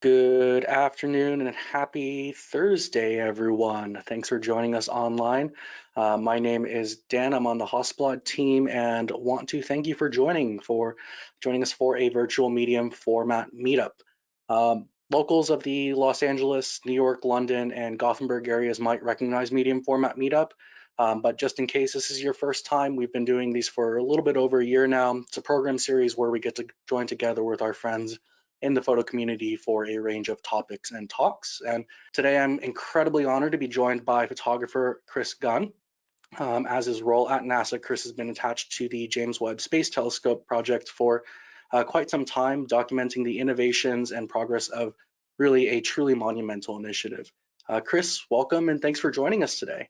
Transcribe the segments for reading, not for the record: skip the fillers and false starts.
Good afternoon and happy Thursday, everyone. Thanks for joining us online. My name is Dan. I'm on the Hasselblad team and want to thank you for joining us for a virtual medium format meetup. Locals of the Los Angeles, New York, London, and Gothenburg areas might recognize medium format meetup. But just in case this is your first time, we've been doing these for a little bit over a year now. It's a program series where we get to join together with our friends in the photo community for a range of topics and talks. And today I'm incredibly honored to be joined by photographer Chris Gunn. As his role at NASA, Chris has been attached to the James Webb Space Telescope project for quite some time, documenting the innovations and progress of really a truly monumental initiative. Chris, welcome and thanks for joining us today.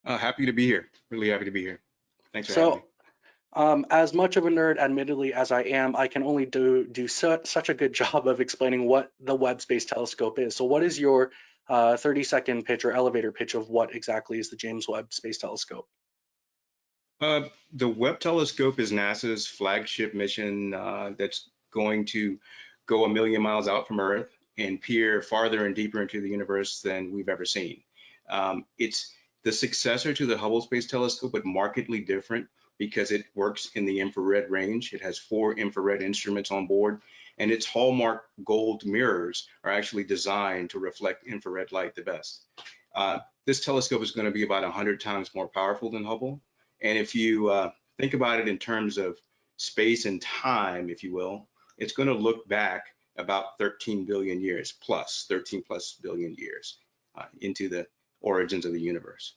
Happy to be here. Really happy to be here. Thanks for having me. As much of a nerd, admittedly, as I am, I can only do such a good job of explaining what the Webb Space Telescope is. So what is your 30-second pitch or elevator pitch of what exactly is the James Webb Space Telescope? The Webb Telescope is NASA's flagship mission that's going to go 1 million miles out from Earth and peer farther and deeper into the universe than we've ever seen. It's the successor to the Hubble Space Telescope, but markedly different because it works in the infrared range. It has 4 infrared instruments on board, and its hallmark gold mirrors are actually designed to reflect infrared light the best. This telescope is going to be about 100 times more powerful than Hubble. And if you think about it in terms of space and time, if you will, it's going to look back about 13 billion years plus, 13 plus billion years into the origins of the universe.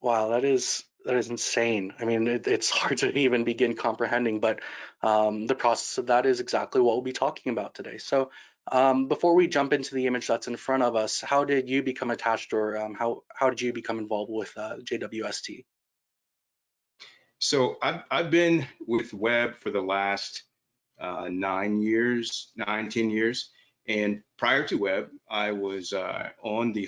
Wow, that is insane. I mean, it's hard to even begin comprehending, but the process of that is exactly what we'll be talking about today. So before we jump into the image that's in front of us, how did you become attached, or how did you become involved with JWST? So I've been with Webb for the last 9 years, 10 years. And prior to Webb, I was on the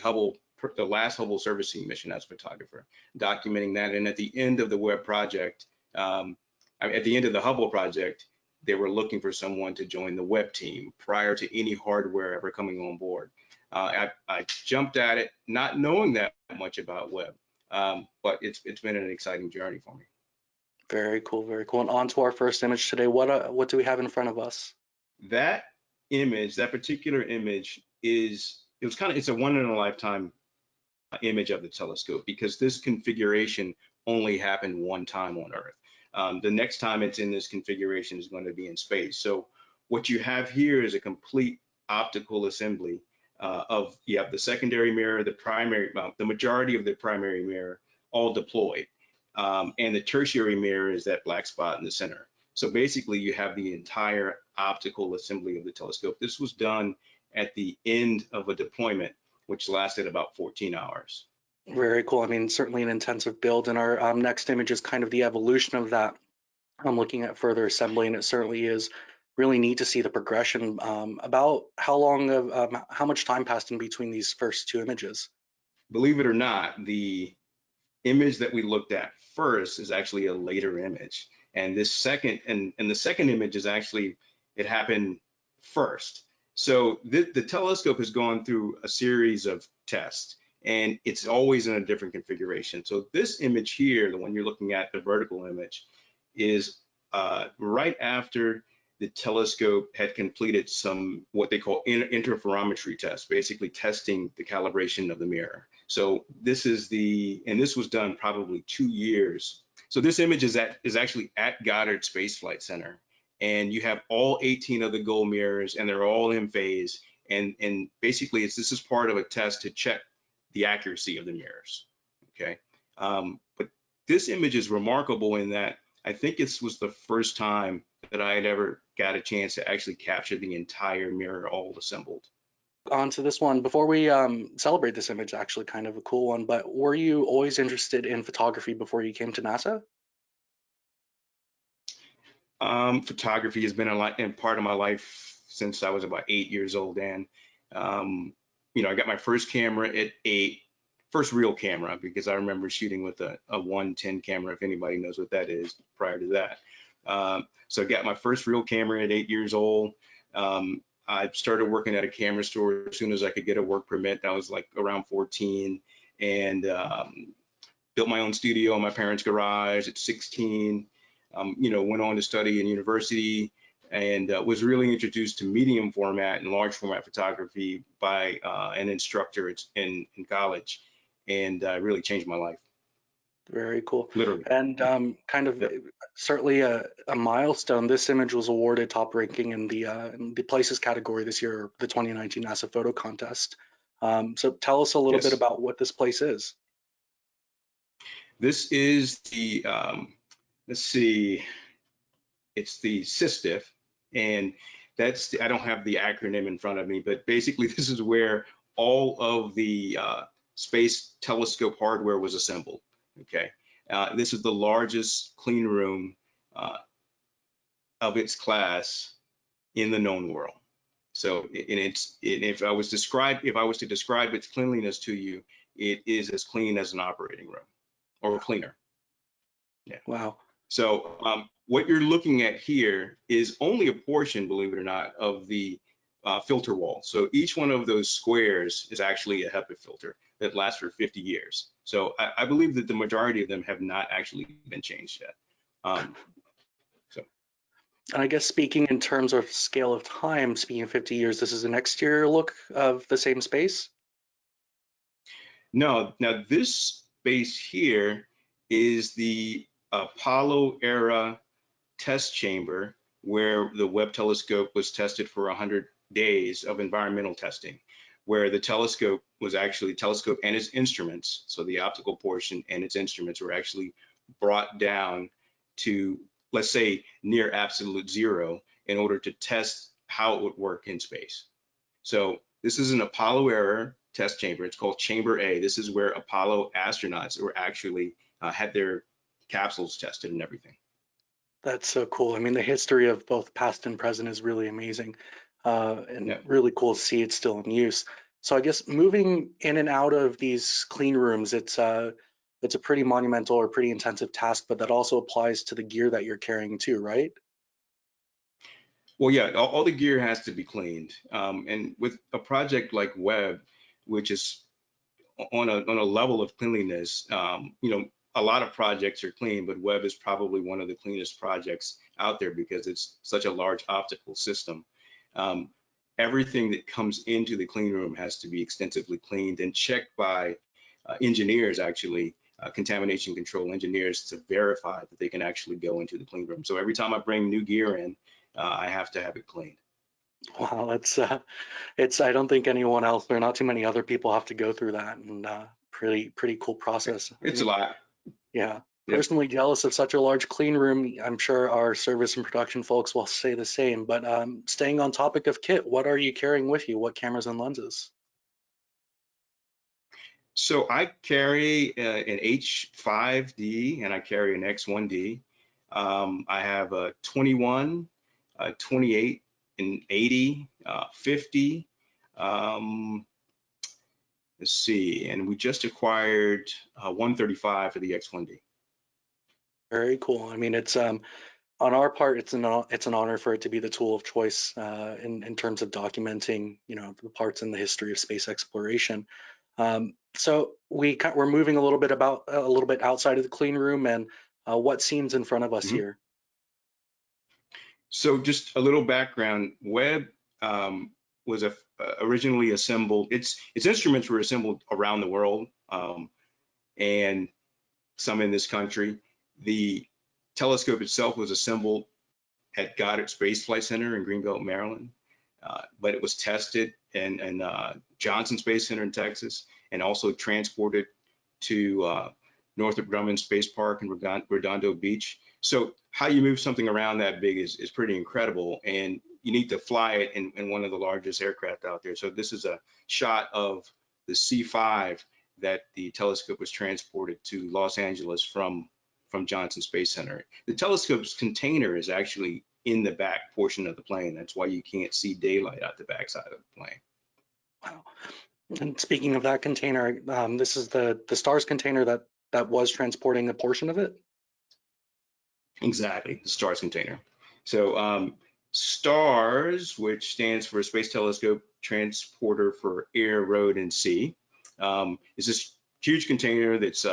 last Hubble servicing mission as a photographer, documenting that. And at the end of the Webb project, at the end of the Hubble project, they were looking for someone to join the Webb team prior to any hardware ever coming on board. I jumped at it, not knowing that much about Webb, but it's been an exciting journey for me. Very cool, very cool. And on to our first image today. What do we have in front of us? That image, that particular image it's a one in a lifetime image of the telescope because this configuration only happened one time on Earth. The next time it's in this configuration is going to be in space. So what you have here is a complete optical assembly of the secondary mirror, the majority of the primary mirror all deployed. And the tertiary mirror is that black spot in the center. So basically you have the entire optical assembly of the telescope. This was done at the end of a deployment, which lasted about 14 hours. Very cool. I mean, certainly an intensive build, and our next image is kind of the evolution of that. I'm looking at further assembly, and it certainly is really neat to see the progression. About how much time passed in between these first two images? Believe it or not, the image that we looked at first is actually a later image. And this second, and the second image is actually, it happened first. So the telescope has gone through a series of tests and it's always in a different configuration. So this image here, the one you're looking at, the vertical image, is right after the telescope had completed some what they call interferometry tests, basically testing the calibration of the mirror. So this was done probably 2 years. So this image is actually at Goddard Space Flight Center, and you have all 18 of the gold mirrors, and they're all in phase. And basically, this is part of a test to check the accuracy of the mirrors. Okay, but this image is remarkable in that I think it was the first time that I had ever got a chance to actually capture the entire mirror all assembled. On to this one. Before we celebrate this image, actually kind of a cool one, but were you always interested in photography before you came to NASA? Photography has been a part of my life since I was about 8 years old. And, I got my first camera at 8, first real camera, because I remember shooting with a 110 camera, if anybody knows what that is, prior to that. So I got my first real camera at 8 years old. I started working at a camera store as soon as I could get a work permit. That was like around 14, and built my own studio in my parents' garage at 16. Went on to study in university, and was really introduced to medium format and large format photography by an instructor in college, and really changed my life, Very cool. literally. And kind of Yep. certainly a milestone. This image was awarded top ranking in the places category this year, the 2019 NASA Photo Contest. So tell us a little bit Yes, about what this place is. this is the let's see, it's the SysDiff, and I don't have the acronym in front of me, but basically this is where all of the space telescope hardware was assembled. Okay, this is the largest clean room uh, of its class in the known world. So, if I was to describe its cleanliness to you, it is as clean as an operating room, or cleaner. Yeah. Wow. So what you're looking at here is only a portion, believe it or not, of the filter wall. So each one of those squares is actually a HEPA filter that lasts for 50 years. So I believe that the majority of them have not actually been changed yet. So And I guess speaking in terms of scale of time, speaking of 50 years, this is an exterior look of the same space. no, now this space here is the Apollo era test chamber where the Webb telescope was tested for 100 days of environmental testing, where the telescope and its instruments, so the optical portion and its instruments were actually brought down to, let's say, near absolute zero in order to test how it would work in space. So this is an Apollo era test chamber. It's called Chamber A. This is where Apollo astronauts were actually had their capsules tested and everything. That's so cool. I mean, the history of both past and present is really amazing, and Yeah. really cool to see it still in use. So I guess moving in and out of these clean rooms, it's a pretty monumental or pretty intensive task, but that also applies to the gear that you're carrying too, right? Well, yeah, all the gear has to be cleaned. And with a project like Webb, which is on a level of cleanliness, a lot of projects are clean, but Webb is probably one of the cleanest projects out there because it's such a large optical system. Um, Everything that comes into the clean room has to be extensively cleaned and checked by engineers, actually, contamination control engineers, to verify that they can actually go into the clean room. So every time I bring new gear in, I have to have it cleaned. Wow, it's I don't think anyone else, there are not too many other people have to go through that, and pretty cool process. I It's a mean, lot. yeah, Yep. personally jealous of such a large clean room. I'm sure our service and production folks will say the same. But staying on topic of kit, what are you carrying with you? What cameras and lenses? So I carry an H5D and I carry an X1D. I have a 21, 28, and 80, 50. Um, let's see, and we just acquired 135 for the X1D. Very cool. I mean, it's on our part, it's an honor for it to be the tool of choice in terms of documenting, the parts in the history of space exploration. So we're moving a little bit outside of the clean room, and what scenes in front of us Mhm. here? So just a little background, Webb was originally assembled, its instruments were assembled around the world, and some in this country. The telescope itself was assembled at Goddard Space Flight Center in Greenbelt, Maryland, but it was tested in Johnson Space Center in Texas, and also transported to Northrop Grumman Space Park in Redondo Beach. So how you move something around that big is pretty incredible, and you need to fly it in one of the largest aircraft out there. So this is a shot of the C5 that the telescope was transported to Los Angeles from Johnson Space Center. The telescope's container is actually in the back portion of the plane. That's why you can't see daylight out the backside of the plane. Wow. And speaking of that container, this is the STARS container that was transporting a portion of it. Exactly, the STARS container. So STARS, which stands for Space Telescope Transporter for Air, Road, and Sea, is this huge container that's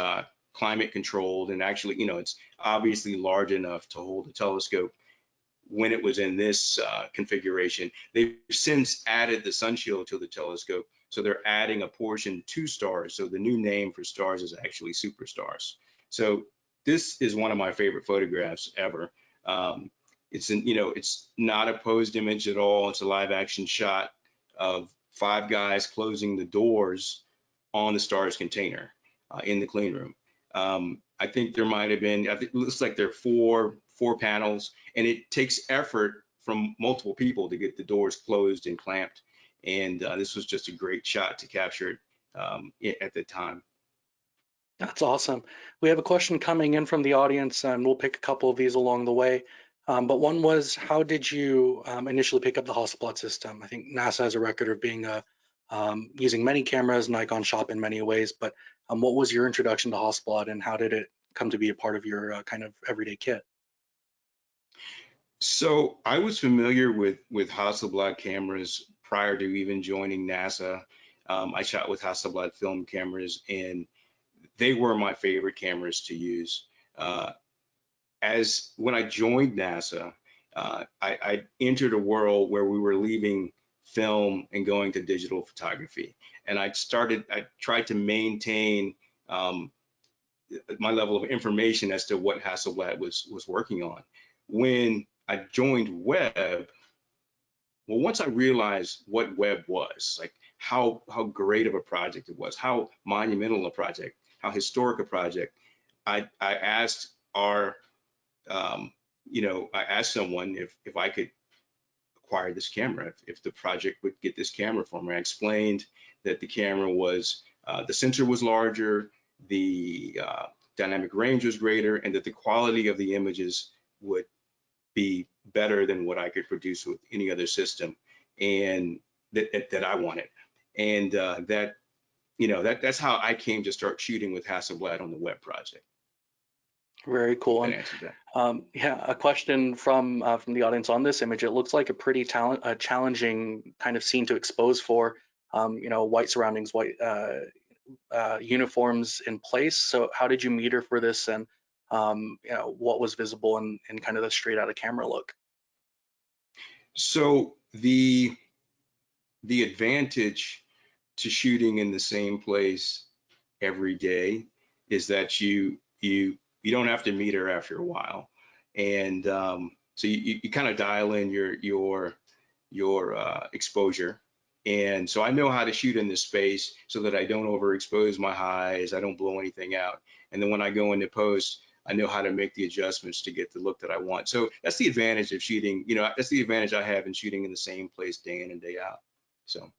climate controlled, and actually, it's obviously large enough to hold a telescope. When it was in this configuration, they've since added the sun shield to the telescope, so they're adding a portion to STARS. So the new name for STARS is actually superstars. So this is one of my favorite photographs ever. It's not a posed image at all. It's a live action shot of 5 guys closing the doors on the STARS container in the clean room. I think there might have been, it looks like there are four panels, and it takes effort from multiple people to get the doors closed and clamped. And this was just a great shot to capture it at the time. That's awesome. We have a question coming in from the audience, and we'll pick a couple of these along the way. But one was, how did you initially pick up the Hasselblad system? I think NASA has a record of being using many cameras, Nikon shop in many ways, but what was your introduction to Hasselblad, and how did it come to be a part of your kind of everyday kit? So I was familiar with Hasselblad cameras prior to even joining NASA. I shot with Hasselblad film cameras, and they were my favorite cameras to use. As when I joined NASA, I entered a world where we were leaving film and going to digital photography, and I tried to maintain my level of information as to what Hasselblad was working on. When I joined Webb, well, once I realized what Webb was, like how great of a project it was, how monumental a project, how historic a project, I asked our I asked someone if I could acquire this camera, if the project would get this camera for me. I explained that the camera was, the sensor was larger, the dynamic range was greater, and that the quality of the images would be better than what I could produce with any other system, and that I wanted. And that's how I came to start shooting with Hasselblad on the Webb project. Very cool. That And answers that. yeah, a question from the audience on this image. It looks like a pretty challenging kind of scene to expose for, white surroundings, white uniforms in place. So how did you meter for this, and what was visible in kind of the straight out of camera look? So the advantage to shooting in the same place every day is that you don't have to meter after a while, and so you kind of dial in your exposure. And so I know how to shoot in this space so that I don't overexpose my highs, I don't blow anything out. And then when I go into post, I know how to make the adjustments to get the look that I want. So that's the advantage of shooting, that's the advantage I have in shooting in the same place day in and day out. So.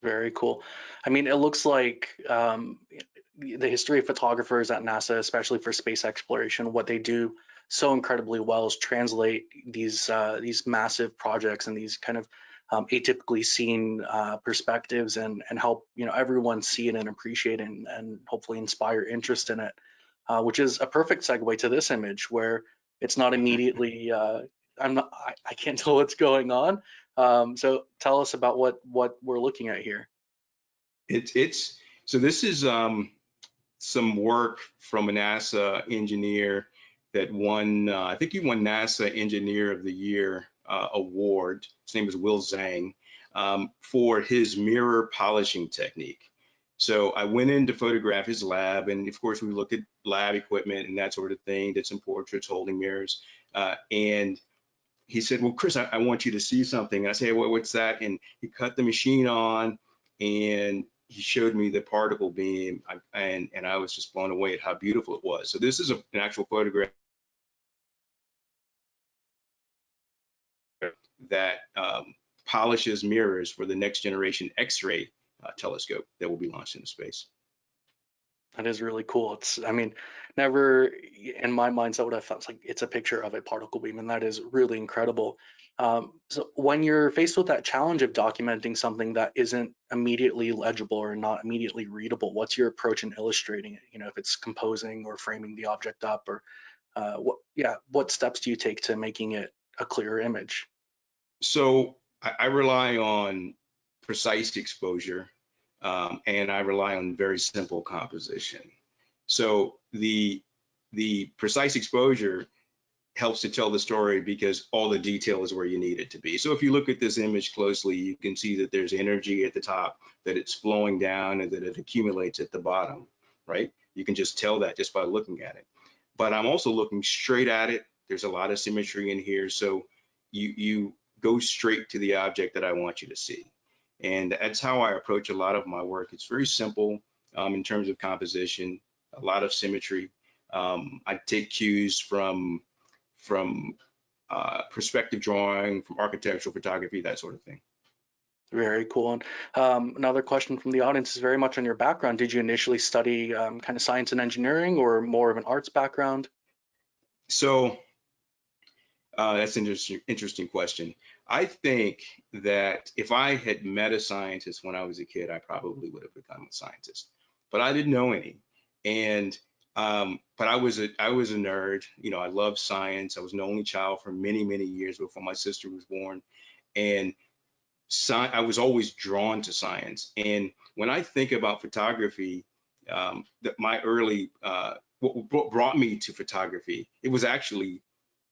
Very cool. I mean, it looks like the history of photographers at NASA, especially for space exploration, what they do so incredibly well is translate these massive projects and these kind of atypically seen perspectives, and help everyone see it and appreciate it, and hopefully inspire interest in it, which is a perfect segue to this image where it's not immediately I can't tell what's going on. So tell us about what we're looking at here. It's so this is some work from a NASA engineer that won, I think he won NASA Engineer of the Year award. His name is Will Zhang, for his mirror polishing technique. So I went in to photograph his lab, and of course we looked at lab equipment and that sort of thing, did some portraits holding mirrors, and he said, well, Chris, I want you to see something. And I say, well, what's that? And he cut the machine on, and he showed me the particle beam, and I was just blown away at how beautiful it was. So this is an actual photograph that polishes mirrors for the next generation X-ray telescope that will be launched into space. That is really cool. I mean, never in my mindset would I felt like it's a picture of a particle beam, and that is really incredible. So when you're faced with that challenge of documenting something that isn't immediately legible or not immediately readable, what's your approach in illustrating it? If it's composing or framing the object up, or what steps do you take to making it a clearer image? So I rely on precise exposure, and I rely on very simple composition. So the precise exposure helps to tell the story because all the detail is where you need it to be. So if you look at this image closely, you can see that there's energy at the top, that it's flowing down, and that it accumulates at the bottom, right? You can just tell that just by looking at it. But I'm also looking straight at it. There's a lot of symmetry in here. So you go straight to the object that I want you to see. And that's how I approach a lot of my work. It's very simple in terms of composition, a lot of symmetry. I take cues from perspective drawing, from architectural photography, that sort of thing. Very cool. And another question from the audience is very much on your background. Did you initially study kind of science and engineering or more of an arts background? So that's an interesting question. I think that if I had met a scientist when I was a kid, I probably would have become a scientist, but I didn't know any. And but I was a nerd. You know, I loved science. I was an only child for many, many years before my sister was born. And I was always drawn to science. And when I think about photography, that my early what brought me to photography, it was actually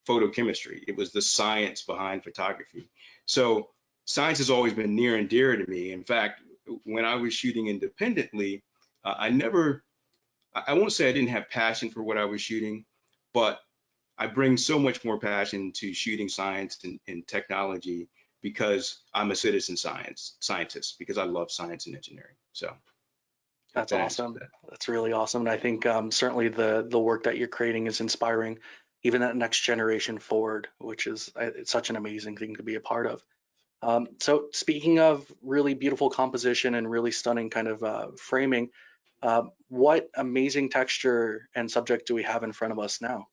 photochemistry. It was the science behind photography. So science has always been near and dear to me. In fact, when I was shooting independently, I never, I won't say I didn't have passion for what I was shooting, but I bring so much more passion to shooting science and technology because I'm a citizen scientist, because I love science and engineering. So That's that answers awesome. that. That's really awesome. And I think certainly the work that you're creating is inspiring even that next generation forward, which is it's such an amazing thing to be a part of. So speaking of really beautiful composition and really stunning kind of framing, what amazing texture and subject do we have in front of us now?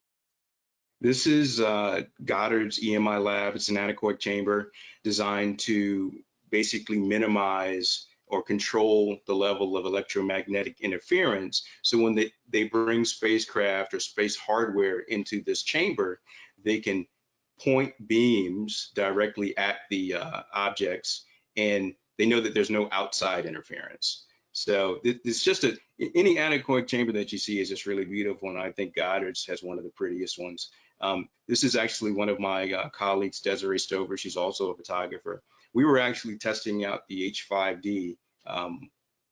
This is Goddard's EMI lab. It's an anechoic chamber designed to basically minimize or control the level of electromagnetic interference. So when they bring spacecraft or space hardware into this chamber, they can point beams directly at the objects, and they know that there's no outside interference. So it's just any anechoic chamber that you see is just really beautiful, and I think Goddard's has one of the prettiest ones. This is actually one of my colleagues, Desiree Stover. She's also a photographer. We were actually testing out the H5D.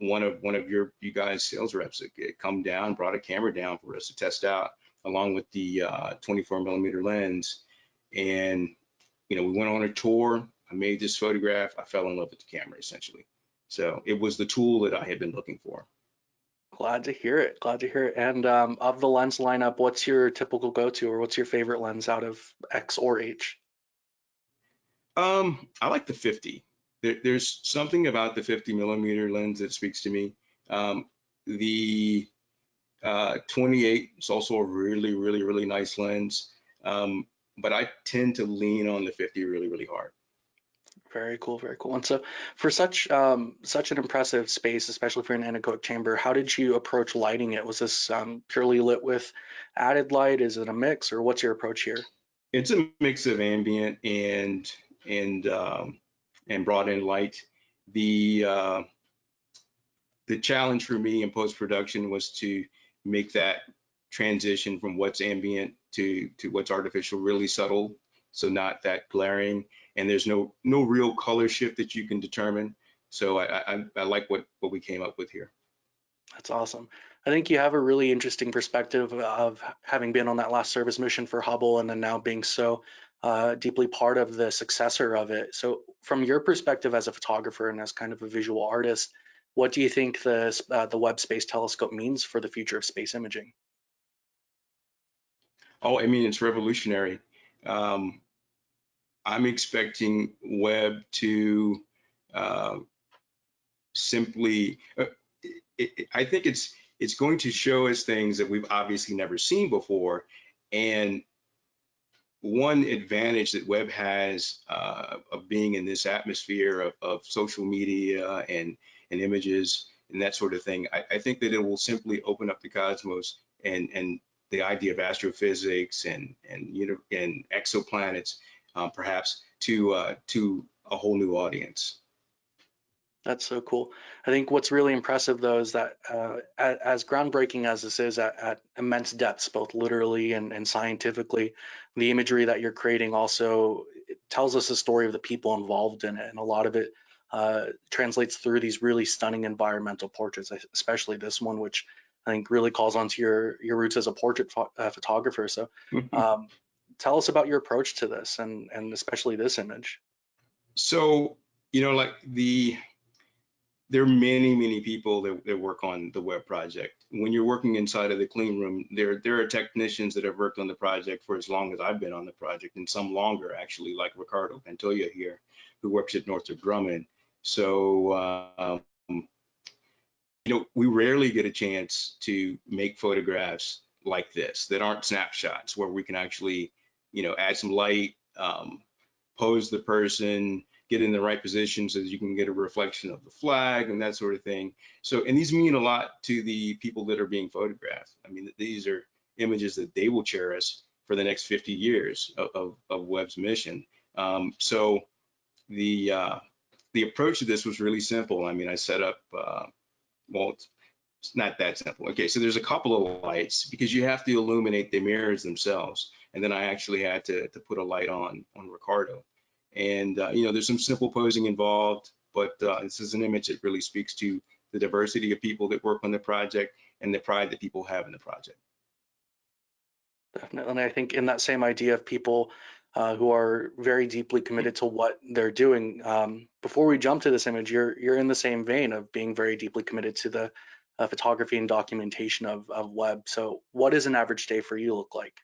One of you guys sales reps had come down, brought a camera down for us to test out, along with the 24 millimeter lens. And we went on a tour. I made this photograph. I fell in love with the camera, essentially. So it was the tool that I had been looking for. Glad to hear it. Glad to hear it. And of the lens lineup, what's your typical go-to, or what's your favorite lens out of X or H? I like the 50. There's something about the 50 millimeter lens that speaks to me. The 28 is also a really, really, really nice lens. But I tend to lean on the 50 really, really hard. Very cool, very cool. And so, for such an impressive space, especially for an anechoic chamber, how did you approach lighting it? Was this purely lit with added light? Is it a mix, or what's your approach here? It's a mix of ambient and brought in light. The uh, the challenge for me in post-production was to make that transition from what's ambient to what's artificial really subtle, so not that glaring, and there's no real color shift that you can determine. So I like what we came up with here. That's awesome. I think you have a really interesting perspective of having been on that last service mission for Hubble and then now being so deeply part of the successor of it. So, from your perspective as a photographer and as kind of a visual artist, what do you think the Webb Space Telescope means for the future of space imaging? Oh, I mean, it's revolutionary. Um, I'm expecting Webb to uh, simply I think it's going to show us things that we've obviously never seen before. And one advantage that Webb has of being in this atmosphere of social media and images and that sort of thing, I think that it will simply open up the cosmos and the idea of astrophysics and exoplanets, perhaps to a whole new audience. That's so cool. I think what's really impressive though is that as groundbreaking as this is at immense depths, both literally and scientifically, the imagery that you're creating also it tells us the story of the people involved in it, and a lot of it translates through these really stunning environmental portraits, especially this one, which I think really calls onto your roots as a portrait photographer. So tell us about your approach to this and especially this image. So, like there are many people that work on the Webb project. When you're working inside of the clean room, there are technicians that have worked on the project for as long as I've been on the project, and some longer actually, like Ricardo Pantoja here, who works at Northrop Grumman. So we rarely get a chance to make photographs like this that aren't snapshots, where we can actually add some light, pose the person, get in the right position so that you can get a reflection of the flag and that sort of thing. So, and these mean a lot to the people that are being photographed. I mean, these are images that they will cherish for the next 50 years of Webb's mission. So the approach to this was really simple. I mean, I set up, well, it's not that simple. Okay, so there's a couple of lights because you have to illuminate the mirrors themselves. And then I actually had to put a light on Ricardo. And there's some simple posing involved, but this is an image that really speaks to the diversity of people that work on the project and the pride that people have in the project. Definitely, and I think in that same idea of people who are very deeply committed to what they're doing. Before we jump to this image, you're in the same vein of being very deeply committed to the photography and documentation of Webb. So, what does an average day for you look like?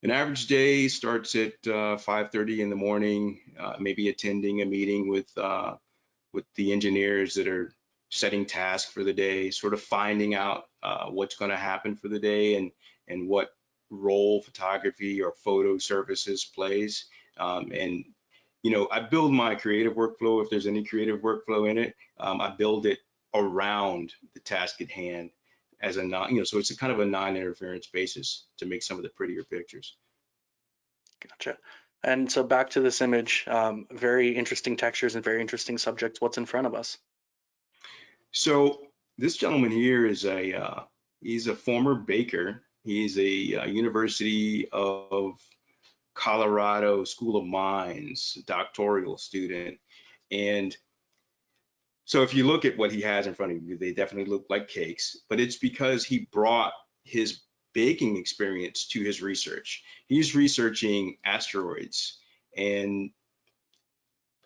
An average day starts at 5:30 in the morning, maybe attending a meeting with the engineers that are setting tasks for the day, sort of finding out what's going to happen for the day and what role photography or photo services plays. And I build my creative workflow, if there's any creative workflow in it, I build it around the task at hand as a so it's a kind of a non-interference basis to make some of the prettier pictures. Gotcha. And so back to this image, very interesting textures and very interesting subjects. What's in front of us? So this gentleman here is he's a former baker. He's a University of Colorado School of Mines doctoral student. And so if you look at what he has in front of you, they definitely look like cakes, but it's because he brought his baking experience to his research. He's researching asteroids and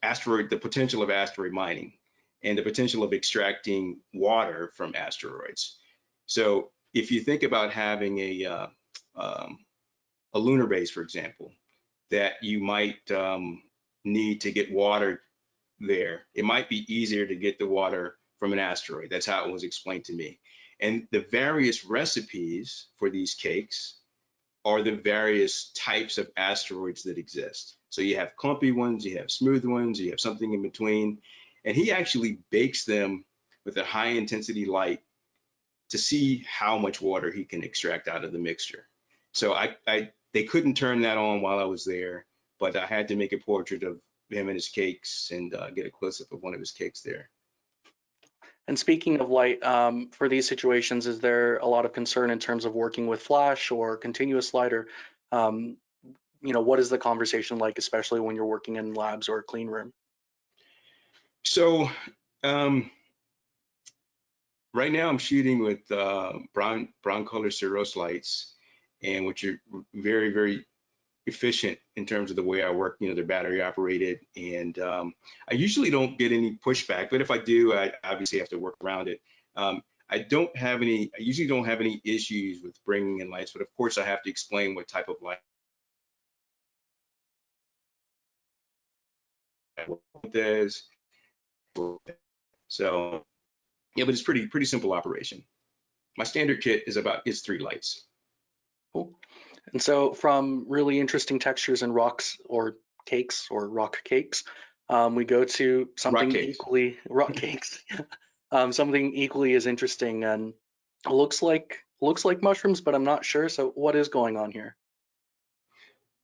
the potential of asteroid mining and the potential of extracting water from asteroids. So if you think about having a lunar base, for example, that you might need to get water there, it might be easier to get the water from an asteroid. That's how it was explained to me. And the various recipes for these cakes are the various types of asteroids that exist. So you have clumpy ones, you have smooth ones, you have something in between. And he actually bakes them with a high intensity light to see how much water he can extract out of the mixture. So they couldn't turn that on while I was there, but I had to make a portrait of him and his cakes and get a close-up of one of his cakes there. And speaking of light, for these situations, is there a lot of concern in terms of working with flash or continuous light, or what is the conversation like, especially when you're working in labs or a clean room? So right now I'm shooting with brown color Ceros lights, and which are very efficient in terms of the way I work. They're battery operated, and I usually don't get any pushback, but if I do, I obviously have to work around it. I usually don't have any issues with bringing in lights, but of course I have to explain what type of light it is. So yeah, but it's pretty simple operation. My standard kit is 3 lights. Cool. And so from really interesting textures and rocks or cakes or rock cakes, we go to something equally rock cakes, something equally as interesting, and looks like mushrooms, but I'm not sure. So what is going on here?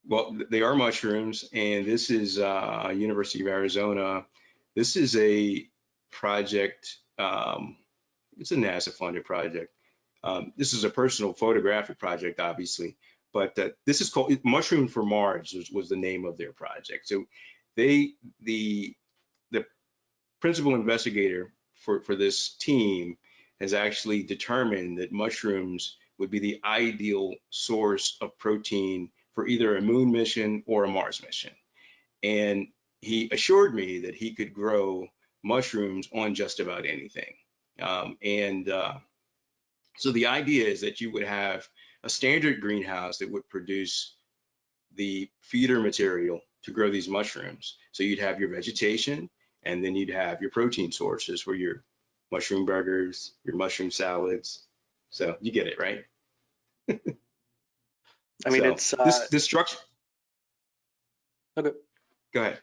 Well, they are mushrooms, and this is University of Arizona. This is a project. It's a NASA-funded project. This is a personal photographic project, obviously, but this is called Mushroom for Mars was the name of their project. So the principal investigator for this team has actually determined that mushrooms would be the ideal source of protein for either a moon mission or a Mars mission. And he assured me that he could grow mushrooms on just about anything. So the idea is that you would have a standard greenhouse that would produce the feeder material to grow these mushrooms. So you'd have your vegetation, and then you'd have your protein sources for your mushroom burgers, your mushroom salads. So you get it, right? I mean, So it's this structure. okay. Go ahead.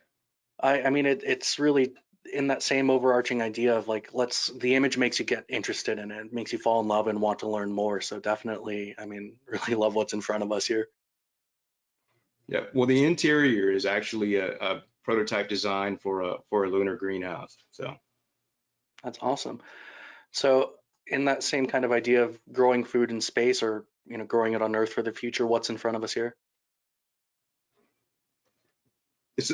I mean, it's really in that same overarching idea of like, the image makes you get interested in it, makes you fall in love and want to learn more. So definitely, I mean, really love what's in front of us here. Yeah. Well, the interior is actually a prototype design for a lunar greenhouse. So That's awesome. So in that same kind of idea of growing food in space, or growing it on Earth for the future, what's in front of us here? it's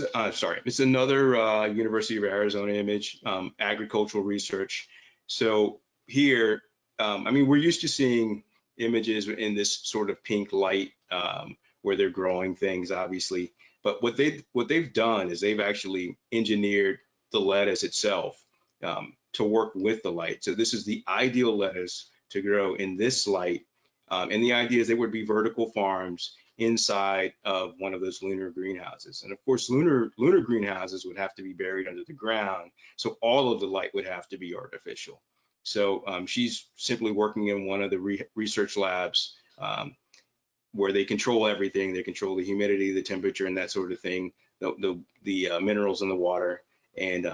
it's another University of Arizona image, agricultural research. So here, I mean, we're used to seeing images in this sort of pink light where they're growing things, obviously. But what they've done is they've actually engineered the lettuce itself to work with the light. So this is the ideal lettuce to grow in this light. And the idea is they would be vertical farms inside of one of those lunar greenhouses. And of course, lunar greenhouses would have to be buried under the ground. So all of the light would have to be artificial. So she's simply working in one of the research labs where they control everything. They control the humidity, the temperature, and that sort of thing, the minerals in the water. And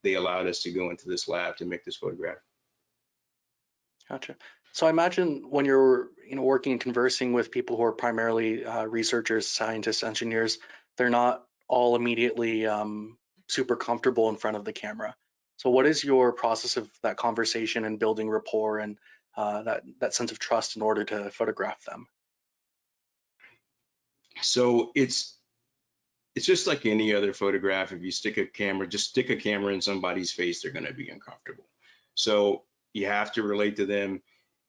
they allowed us to go into this lab to make this photograph. Gotcha. So I imagine when you're working and conversing with people who are primarily researchers, scientists, engineers, they're not all immediately super comfortable in front of the camera. So what is your process of that conversation and building rapport and that sense of trust in order to photograph them? So it's just like any other photograph. If you just stick a camera in somebody's face, they're going to be uncomfortable. So you have to relate to them.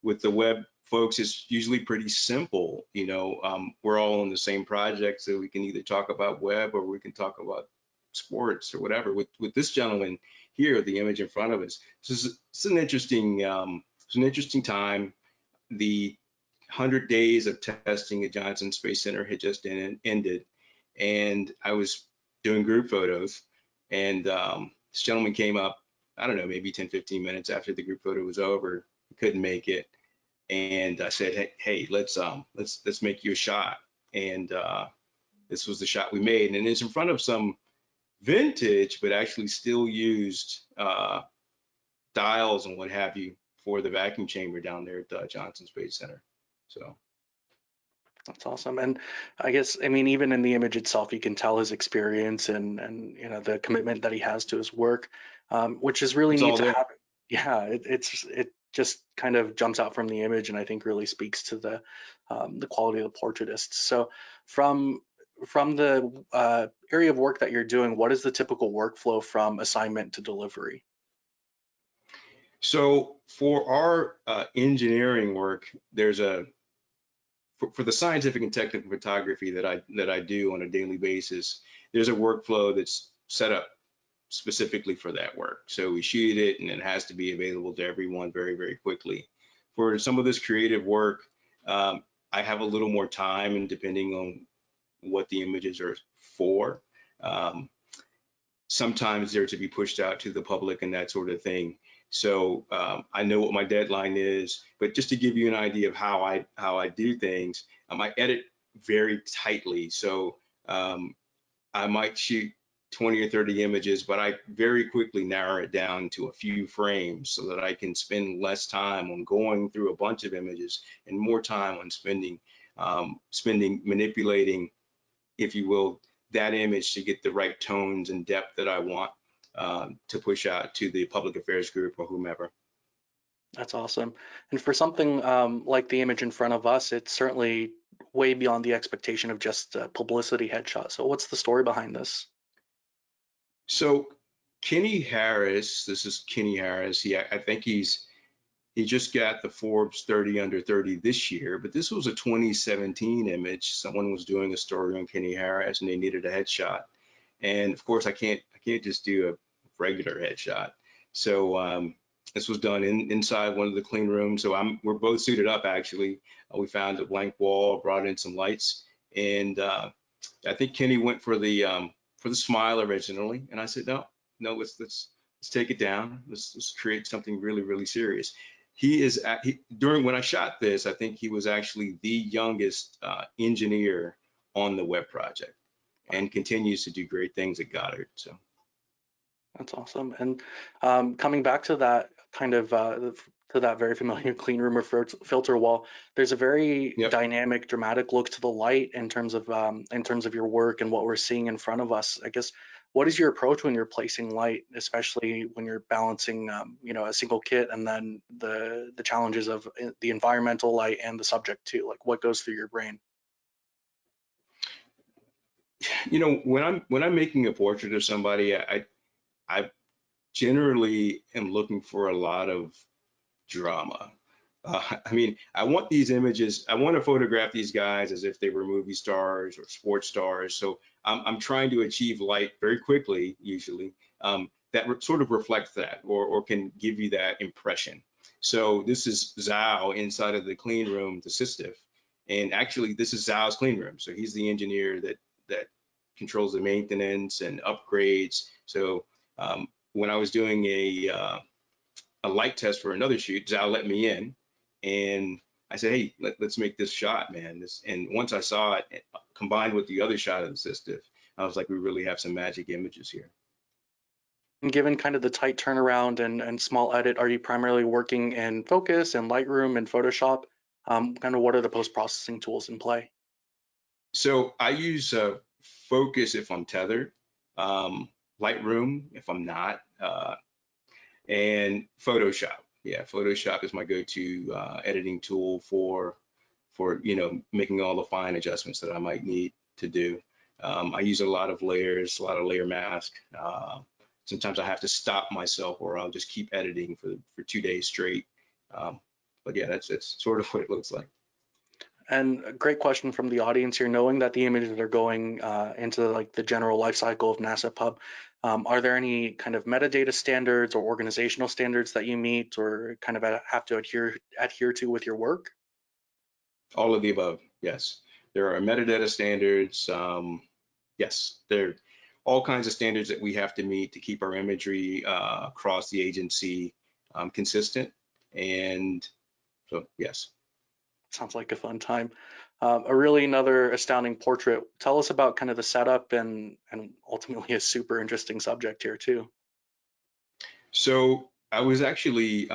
With the web folks, it's usually pretty simple. We're all on the same project, so we can either talk about web or we can talk about sports or whatever. With this gentleman here, the image in front of us, it's an interesting time. The 100 days of testing at Johnson Space Center had just ended, and I was doing group photos, and this gentleman came up, I don't know, maybe 10, 15 minutes after the group photo was over. He couldn't make it, and I said, hey, let's make you a shot. And this was the shot we made, and it's in front of some vintage but actually still used dials and what have you for the vacuum chamber down there at Johnson Space Center. So That's awesome. And I guess, I mean, even in the image itself, you can tell his experience and the commitment that he has to his work, which is really it's neat all to there. have. Yeah, it just kind of jumps out from the image, and I think really speaks to the quality of the portraitist. So from the area of work that you're doing, what is the typical workflow from assignment to delivery? So for our engineering work, there's for the scientific and technical photography that I do on a daily basis, there's a workflow that's set up specifically for that work. So we shoot it, and it has to be available to everyone very, very quickly. For some of this creative work, I have a little more time, and depending on what the images are for, sometimes they're to be pushed out to the public and that sort of thing. So I know what my deadline is, but just to give you an idea of how I do things, I edit very tightly. So I might shoot 20 or 30 images, but I very quickly narrow it down to a few frames so that I can spend less time on going through a bunch of images and more time on spending manipulating if you will, that image to get the right tones and depth that I want to push out to the public affairs group or whomever. That's awesome. And for something like the image in front of us, it's certainly way beyond the expectation of just a publicity headshot. So what's the story behind this? So Kenny Harris, this is Kenny Harris. I think he just got the Forbes 30 under 30 this year, but this was a 2017 image. Someone was doing a story on Kenny Harris and they needed a headshot. And of course, I can't just do a regular headshot. So this was done inside one of the clean rooms. So we're both suited up actually. We found a blank wall, brought in some lights, and I think Kenny went for the smile originally, and I said no, let's take it down. Let's create something really really serious. During when I shot this, I think he was actually the youngest engineer on the Webb project and continues to do great things at Goddard. So That's awesome. And coming back to that kind of to that very familiar clean room or filter wall, there's a very yep. dynamic, dramatic look to the light in terms of your work and what we're seeing in front of us. I guess what is your approach when you're placing light, especially when you're balancing a single kit and then the challenges of the environmental light and the subject too? Like what goes through your brain? When I'm making a portrait of somebody, I generally am looking for a lot of drama. I mean, I want these images, I want to photograph these guys as if they were movie stars or sports stars. So I'm trying to achieve light very quickly, usually, that sort of reflects that or can give you that impression. So this is Zhao inside of the clean room, the Systif. And actually, this is Zhao's clean room. So he's the engineer that controls the maintenance and upgrades. So when I was doing a light test for another shoot, Zhao let me in, and I said, "Hey, let's make this shot, man." And once I saw it combined with the other shot of the Systif, I was like, "We really have some magic images here." And given kind of the tight turnaround and small edit, are you primarily working in Focus and Lightroom and Photoshop? Kind of what are the post-processing tools in play? So I use Focus if I'm tethered, Lightroom if I'm not, and Photoshop. Yeah, Photoshop is my go-to editing tool for making all the fine adjustments that I might need to do. I use a lot of layers, a lot of layer mask. Sometimes I have to stop myself, or I'll just keep editing for 2 days straight. Um, but yeah, that's sort of what it looks like. And a great question from the audience here, knowing that the images are going into like the general life cycle of NASA Pub, are there any kind of metadata standards or organizational standards that you meet or kind of have to adhere to with your work? All of the above, yes. There are metadata standards. Yes, there are all kinds of standards that we have to meet to keep our imagery across the agency consistent. And so, yes. Sounds like a fun time. A really another astounding portrait. Tell us about kind of the setup and ultimately a super interesting subject here too. So I was actually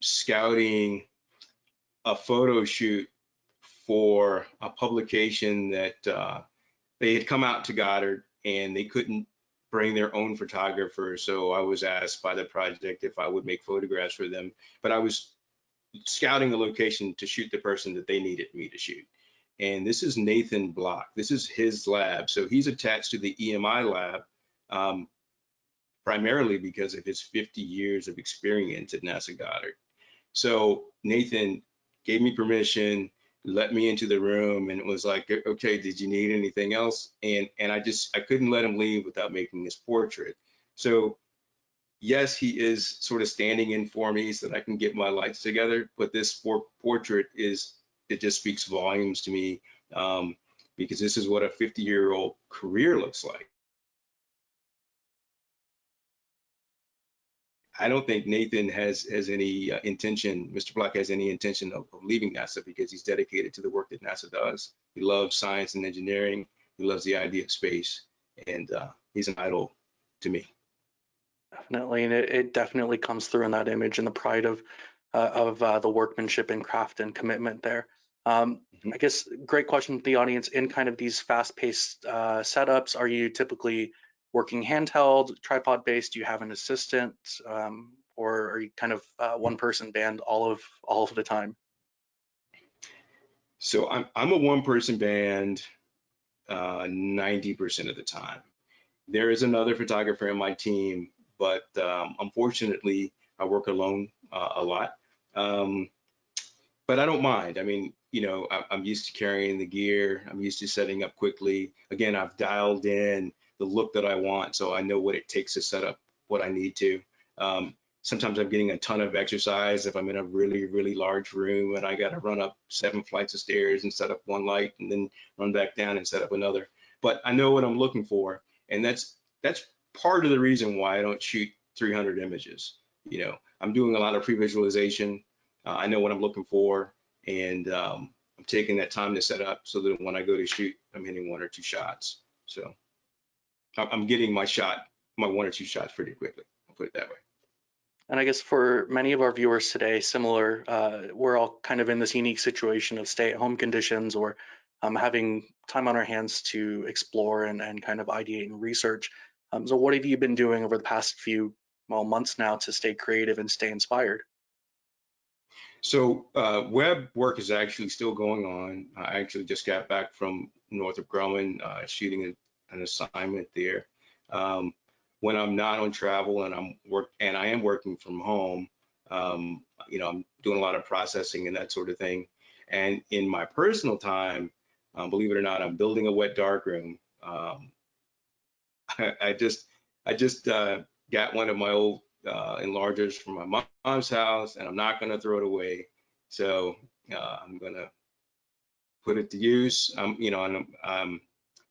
scouting a photo shoot for a publication that they had come out to Goddard and they couldn't bring their own photographer. So I was asked by the project if I would make photographs for them. But I was scouting the location to shoot the person that they needed me to shoot. And this is Nathan Block. This is his lab. So he's attached to the EMI lab um, primarily because of his 50 years of experience at NASA Goddard. So Nathan gave me permission, let me into the room, and it was like, okay, did you need anything else? And I couldn't let him leave without making his portrait. So yes, he is sort of standing in for me so that I can get my lights together. But this portrait it just speaks volumes to me because this is what a 50-year-old career looks like. I don't think Nathan has any intention, Mr. Black has any intention of leaving NASA because he's dedicated to the work that NASA does. He loves science and engineering. He loves the idea of space, and he's an idol to me. Definitely, and it definitely comes through in that image and the pride of the workmanship and craft and commitment there. I guess great question to the audience. In kind of these fast-paced setups, are you typically working handheld, tripod-based? Do you have an assistant, or are you kind of one-person band all of the time? So I'm a one-person band 90% of the time. There is another photographer in my team, but unfortunately, I work alone a lot. Um, but I don't mind. I mean, I'm used to carrying the gear. I'm used to setting up quickly. Again, I've dialed in the look that I want, so I know what it takes to set up what I need to. Sometimes I'm getting a ton of exercise if I'm in a really, really large room and I got to run up 7 flights of stairs and set up one light and then run back down and set up another. But I know what I'm looking for, and that's part of the reason why I don't shoot 300 images. I'm doing a lot of pre-visualization. I know what I'm looking for, and I'm taking that time to set up so that when I go to shoot, I'm hitting 1 or 2 shots. So I'm getting my 1 or 2 shots pretty quickly. I'll put it that way. And I guess for many of our viewers today, similar, we're all kind of in this unique situation of stay-at-home conditions or having time on our hands to explore and kind of ideate and research. So what have you been doing over the past few, months now to stay creative and stay inspired? So web work is actually still going on. I actually just got back from Northrop Grumman shooting an assignment there. Um, when I'm not on travel and I am working from home, I'm doing a lot of processing and that sort of thing. And in my personal time, believe it or not, I'm building a wet darkroom. I just got one of my old enlargers from my mom's house, and I'm not going to throw it away. So I'm going to put it to use. And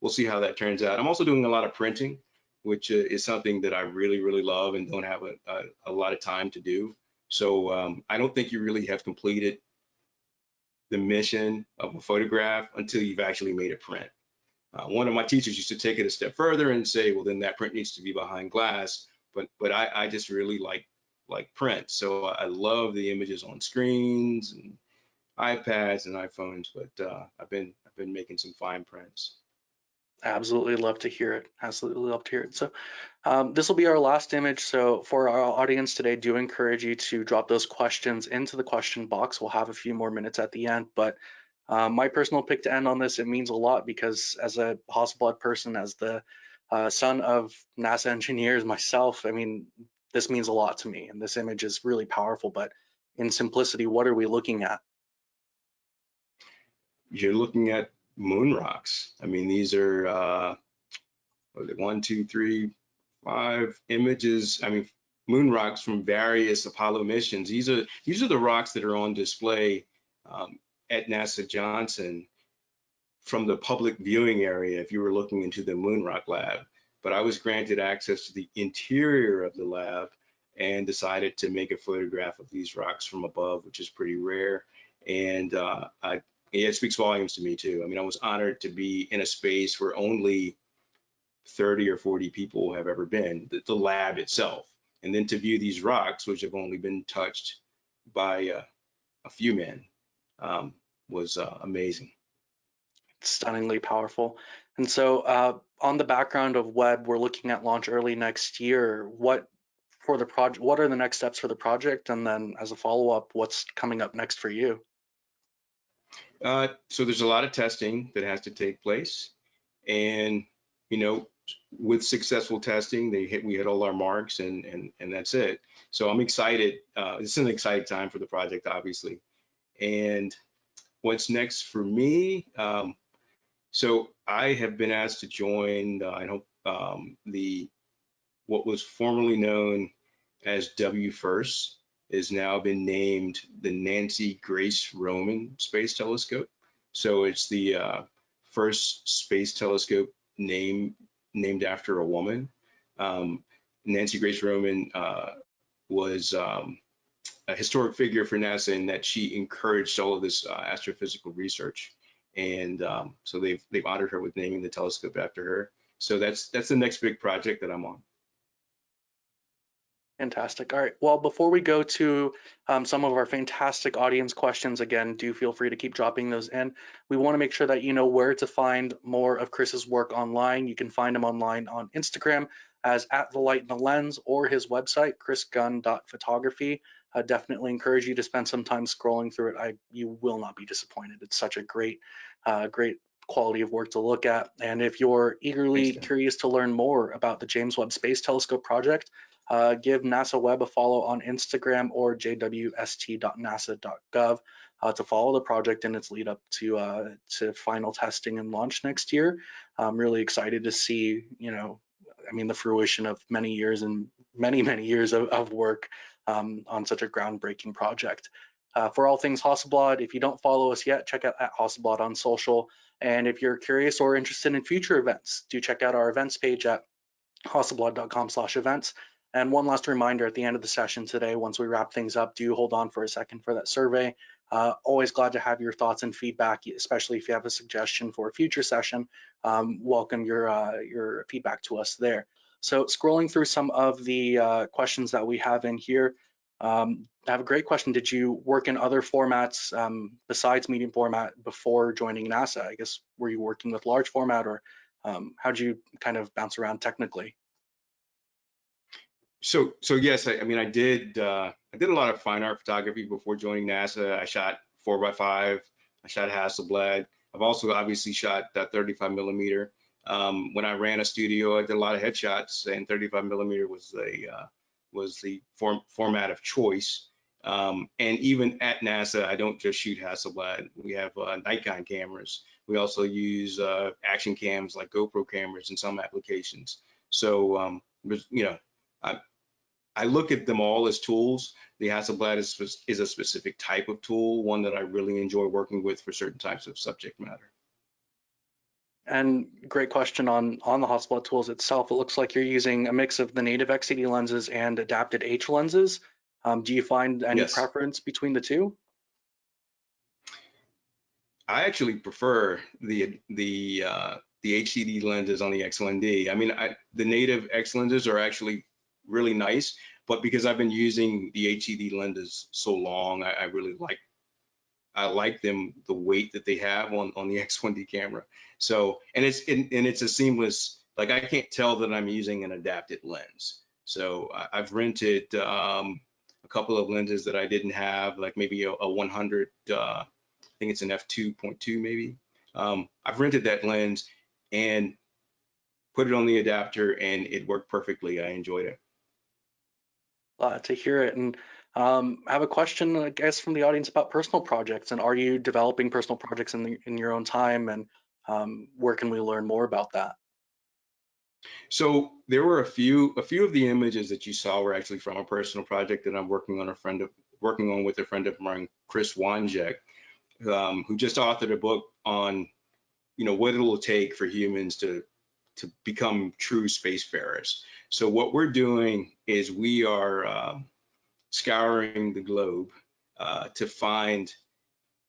we'll see how that turns out. I'm also doing a lot of printing, which is something that I really, really love and don't have a lot of time to do. So I don't think you really have completed the mission of a photograph until you've actually made a print. One of my teachers used to take it a step further and say, well, then that print needs to be behind glass. But I just really like print. So I love the images on screens and iPads and iPhones. But I've been making some fine prints. Absolutely love to hear it. Absolutely love to hear it. So this will be our last image. So for our audience today, do encourage you to drop those questions into the question box. We'll have a few more minutes at the end, but my personal pick to end on this, it means a lot because as a Hasselblad person, as the son of NASA engineers myself, I mean, this means a lot to me. And this image is really powerful, but in simplicity, what are we looking at? You're looking at moon rocks. I mean, these are what are they, 1, 2, 3, 5 images. I mean, moon rocks from various Apollo missions. These are the rocks that are on display at NASA Johnson from the public viewing area if you were looking into the moon rock lab. But I was granted access to the interior of the lab and decided to make a photograph of these rocks from above, which is pretty rare. And it speaks volumes to me too. I mean, I was honored to be in a space where only 30 or 40 people have ever been, the lab itself. And then to view these rocks, which have only been touched by a few men, was amazing. Stunningly powerful. And so, on the background of Webb, we're looking at launch early next year. What for the project? What are the next steps for the project? And then, as a follow-up, what's coming up next for you? So there's a lot of testing that has to take place, and you know, with successful testing, we hit all our marks, and that's it. So I'm excited. It's an exciting time for the project, obviously. And what's next for me? So I have been asked to join, I hope, the what was formerly known as WFIRST is now been named the Nancy Grace Roman Space Telescope. So it's the first space telescope named after a woman. Um, Nancy Grace Roman was a historic figure for NASA in that she encouraged all of this astrophysical research, and so they've honored her with naming the telescope after her. So that's the next big project that I'm on. Fantastic. All right. Well, before we go to some of our fantastic audience questions, again, do feel free to keep dropping those in. We want to make sure that you know where to find more of Chris's work online. You can find him online on Instagram as @TheLightInTheLens or his website, chrisgunn.photography. I definitely encourage you to spend some time scrolling through it. You will not be disappointed. It's such a great quality of work to look at. And if you're Thanks, eagerly Dan. curious to learn more about the James Webb Space Telescope project, give NASA Webb a follow on Instagram or jwst.nasa.gov to follow the project in its lead up to final testing and launch next year. I'm really excited to see, the fruition of many years and many years of work on such a groundbreaking project. For all things Hasselblad, if you don't follow us yet, check out @Hasselblad on social. And if you're curious or interested in future events, do check out our events page at hasselblad.com/events. And one last reminder at the end of the session today, once we wrap things up, do hold on for a second for that survey. Always glad to have your thoughts and feedback, especially if you have a suggestion for a future session. Welcome your feedback to us there. So scrolling through some of the questions that we have in here, I have a great question. Did you work in other formats besides medium format before joining NASA? I guess, were you working with large format, or how'd you kind of bounce around technically? So yes, I did a lot of fine art photography before joining NASA. I shot 4x5. I shot Hasselblad. I've also obviously shot 35 millimeter. When I ran a studio, I did a lot of headshots, and 35 millimeter was the format of choice. And even at NASA, I don't just shoot Hasselblad. We have Nikon cameras. We also use action cams like GoPro cameras in some applications. So I look at them all as tools. The Hasselblad is a specific type of tool, one that I really enjoy working with for certain types of subject matter. And great question on the Hasselblad tools itself. It looks like you're using a mix of the native XCD lenses and adapted H lenses. Do you find any Yes, preference between the two? I actually prefer the HDD lenses on the X1D. The native X lenses are actually really nice, but because I've been using the HDD lenses so long, I like them, the weight that they have on the X1D camera. So, and it's a seamless, like I can't tell that I'm using an adapted lens. So I've rented a couple of lenses that I didn't have, like maybe a 100, I think it's an f2.2 maybe. I've rented that lens and put it on the adapter, and it worked perfectly. I enjoyed it. To hear it. And I have a question, I guess, from the audience about personal projects. And are you developing personal projects in your own time? And where can we learn more about that? So there were a few of the images that you saw were actually from a personal project that I'm working on with a friend of mine, Chris Wanjek, who just authored a book on what it'll take for humans to become true spacefarers. So what we're doing is we are scouring the globe to find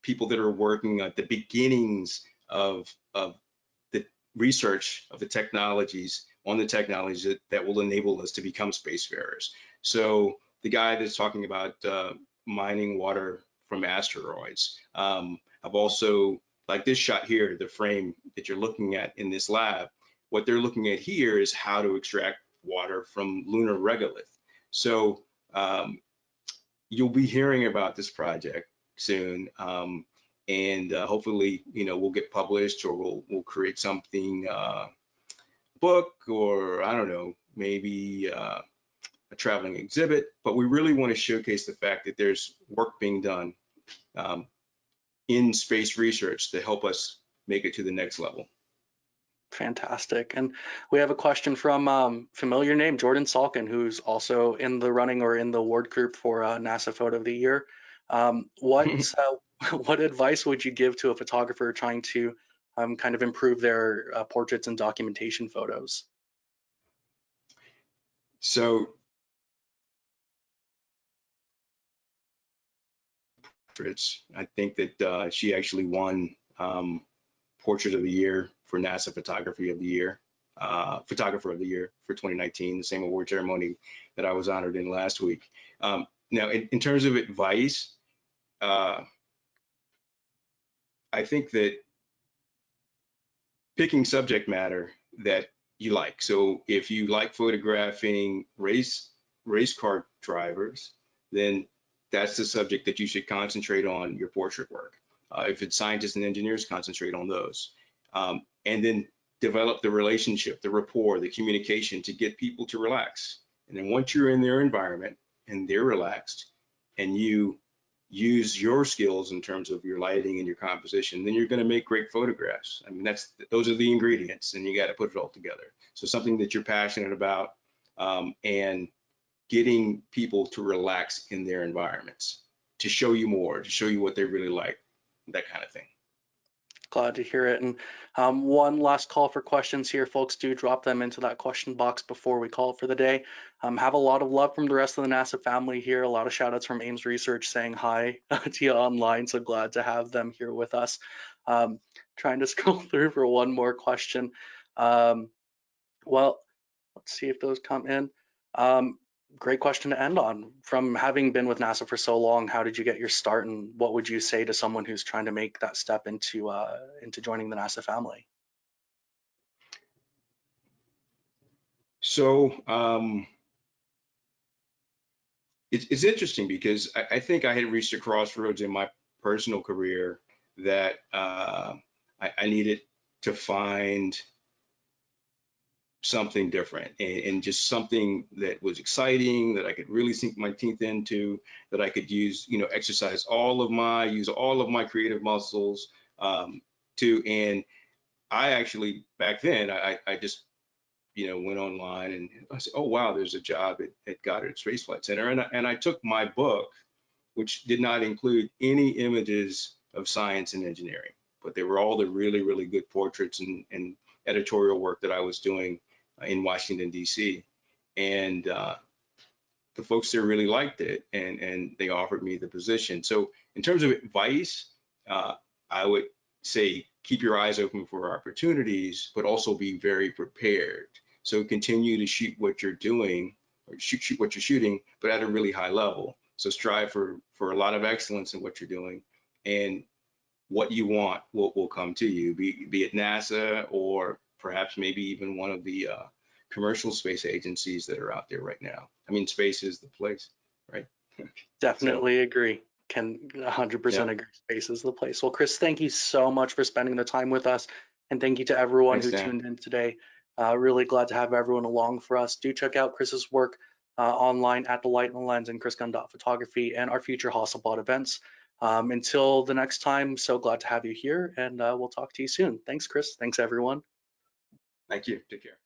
people that are working at the beginnings of the research of the technologies that will enable us to become spacefarers. So the guy that's talking about mining water from asteroids. I've also, like this shot here, the frame that you're looking at in this lab, what they're looking at here is how to extract water from lunar regolith. So you'll be hearing about this project soon. And hopefully, we'll get published, or we'll create something, book, or I don't know, maybe a traveling exhibit. But we really want to showcase the fact that there's work being done in space research to help us make it to the next level. Fantastic. And we have a question from familiar name, Jordan Salkin, who's also in the running or in the award group for NASA Photo of the Year. What what advice would you give to a photographer trying to kind of improve their portraits and documentation photos? So I think that she actually won Portrait of the Year for NASA Photography of the Year. Photographer of the Year for 2019, the same award ceremony that I was honored in last week. Now, in terms of advice, I think that picking subject matter that you like. So if you like photographing race car drivers, then that's the subject that you should concentrate on your portrait work. If it's scientists and engineers, concentrate on those. And then develop the relationship, the rapport, the communication to get people to relax. And then once you're in their environment and they're relaxed and you use your skills in terms of your lighting and your composition, then you're going to make great photographs. I mean, those are the ingredients, and you got to put it all together. So something that you're passionate about, and getting people to relax in their environments, to show you more, to show you what they really like, that kind of thing. Glad to hear it. And one last call for questions here, folks. Do drop them into that question box before we call it for the day. Have a lot of love from the rest of the NASA family here. A lot of shout outs from Ames Research saying hi to you online. So glad to have them here with us. Trying to scroll through for one more question. Well, let's see if those come in. Great question to end on. From having been with NASA for so long, how did you get your start, and what would you say to someone who's trying to make that step into joining the NASA family? So it's interesting because I think I had reached a crossroads in my personal career that I needed to find something different, and just something that was exciting, that I could really sink my teeth into, that I could use, exercise use all of my creative muscles and I actually, back then, I just, went online and I said, oh, wow, there's a job at Goddard Space Flight Center. And I took my book, which did not include any images of science and engineering, but they were all the really, really good portraits and editorial work that I was doing in Washington, D.C. And the folks there really liked it, and they offered me the position. So in terms of advice, I would say keep your eyes open for opportunities, but also be very prepared. So continue to shoot what you're doing, or shoot what you're shooting, but at a really high level. So strive for a lot of excellence in what you're doing, and what you want will come to you, be it NASA or perhaps maybe even one of the commercial space agencies that are out there right now. I mean, space is the place, right? Definitely agree. Can 100% agree. Space is the place. Well, Chris, thank you so much for spending the time with us, and thank you to everyone Thanks, who Dan. tuned in today. Really glad to have everyone along for us. Do check out Chris's work online at The Light and the Lens and chrisgunn.photography and our future Hasselblad events. Until the next time, so glad to have you here, and we'll talk to you soon. Thanks, Chris. Thanks, everyone. Thank you. Take care.